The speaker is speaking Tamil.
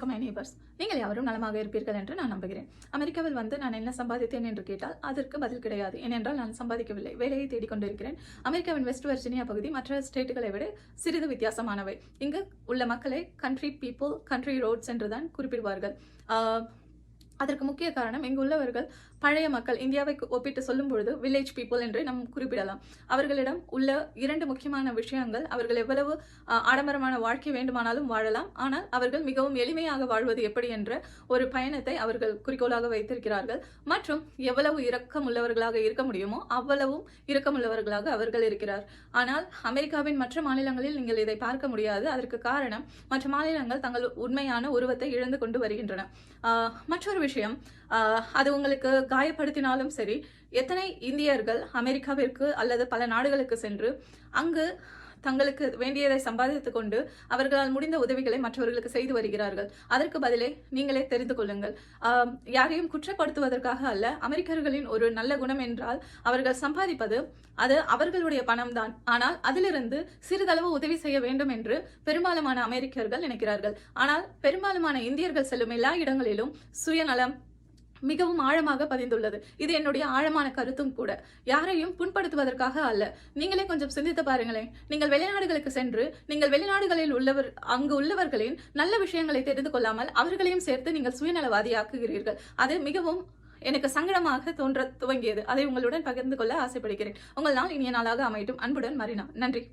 வணக்கம் மை நேபர்ஸ். நீங்கள் யாவரும் நலமாக இருப்பீர்கள் என்று நான் நம்புகிறேன். அமெரிக்காவில் வந்து நான் என்ன சம்பாதித்தேன் என்று கேட்டால் அதற்கு பதில் கிடையாது. ஏனென்றால் நான் சம்பாதிக்கவில்லை, வேலையை தேடிக்கொண்டிருக்கிறேன். அமெரிக்காவின் வெஸ்ட் வர்ஜீனியா பகுதி மற்ற ஸ்டேட்டுகளை விட சிறிது வித்தியாசமானவை. இங்கு உள்ள மக்களை கண்ட்ரி பீப்புள், கண்ட்ரி ரோட்ஸ் என்றுதான் குறிப்பிடுவார்கள். அதற்கு முக்கிய காரணம் இங்கு உள்ளவர்கள் பழைய மக்கள். இந்தியாவை ஒப்பிட்டு சொல்லும் பொழுது வில்லேஜ் பீப்புள் என்று நாம் குறிப்பிடலாம். அவர்களிடம் உள்ள இரண்டு முக்கியமான விஷயங்கள்: அவர்கள் எவ்வளவு ஆடம்பரமான வாழ்க்கை வேண்டுமானாலும் வாழலாம், ஆனால் அவர்கள் மிகவும் எளிமையாக வாழ்வது எப்படி என்ற ஒரு பயணத்தை அவர்கள் குறிக்கோளாக வைத்திருக்கிறார்கள். மற்றும் எவ்வளவு இரக்கம் உள்ளவர்களாக இருக்க முடியுமோ அவ்வளவும் இரக்கமுள்ளவர்களாக அவர்கள் இருக்கிறார். ஆனால் அமெரிக்காவின் மற்ற மாநிலங்களில் நீங்கள் இதை பார்க்க முடியாது. அதற்கு காரணம், மற்ற மாநிலங்கள் தங்கள் உண்மையான உருவத்தை இழந்து கொண்டு வருகின்றன. மற்றொரு விஷயம், அது உங்களுக்கு காயப்படுத்தினாலும் சரி, எத்தனை இந்தியர்கள் அமெரிக்காவிற்கு அல்லது பல நாடுகளுக்கு சென்று அங்கு தங்களுக்கு வேண்டியதை சம்பாதித்துக் கொண்டு அவர்களால் முடிந்த உதவிகளை மற்றவர்களுக்கு செய்து வருகிறார்கள். அதற்கு பதிலே நீங்களே தெரிந்து கொள்ளுங்கள். யாரையும் குற்றப்படுத்துவதற்காக அல்ல. அமெரிக்கர்களின் ஒரு நல்ல குணம் என்றால் அவர்கள் சம்பாதிப்பது அது அவர்களுடைய பணம்தான். ஆனால் அதிலிருந்து சிறிதளவு உதவி செய்ய வேண்டும் என்று பெரும்பாலான அமெரிக்கர்கள் நினைக்கிறார்கள். ஆனால் பெரும்பாலான இந்தியர்கள் செல்லும் எல்லா இடங்களிலும் சுயநலம் மிகவும் ஆழமாக பதிந்துள்ளது. இது என்னுடைய ஆழமான கருத்தும் கூட. யாரையும் புண்படுத்துவதற்காக அல்ல. நீங்களே கொஞ்சம் சிந்தித்து பாருங்களேன். நீங்கள் வெளிநாடுகளுக்கு சென்று நீங்கள் வெளிநாடுகளில் அங்கு உள்ளவர்களின் நல்ல விஷயங்களை தெரிந்து கொள்ளாமல் அவர்களையும் சேர்த்து நீங்கள் சுயநலவாதியாக்குகிறீர்கள். அது மிகவும் எனக்கு சங்கடமாக தோன்ற துவங்கியது. அதை உங்களுடன் பகிர்ந்து கொள்ள ஆசைப்படுகிறேன். உங்கள் நாள் இனிய நாளாக அமையட்டும். அன்புடன் மரினா. நன்றி.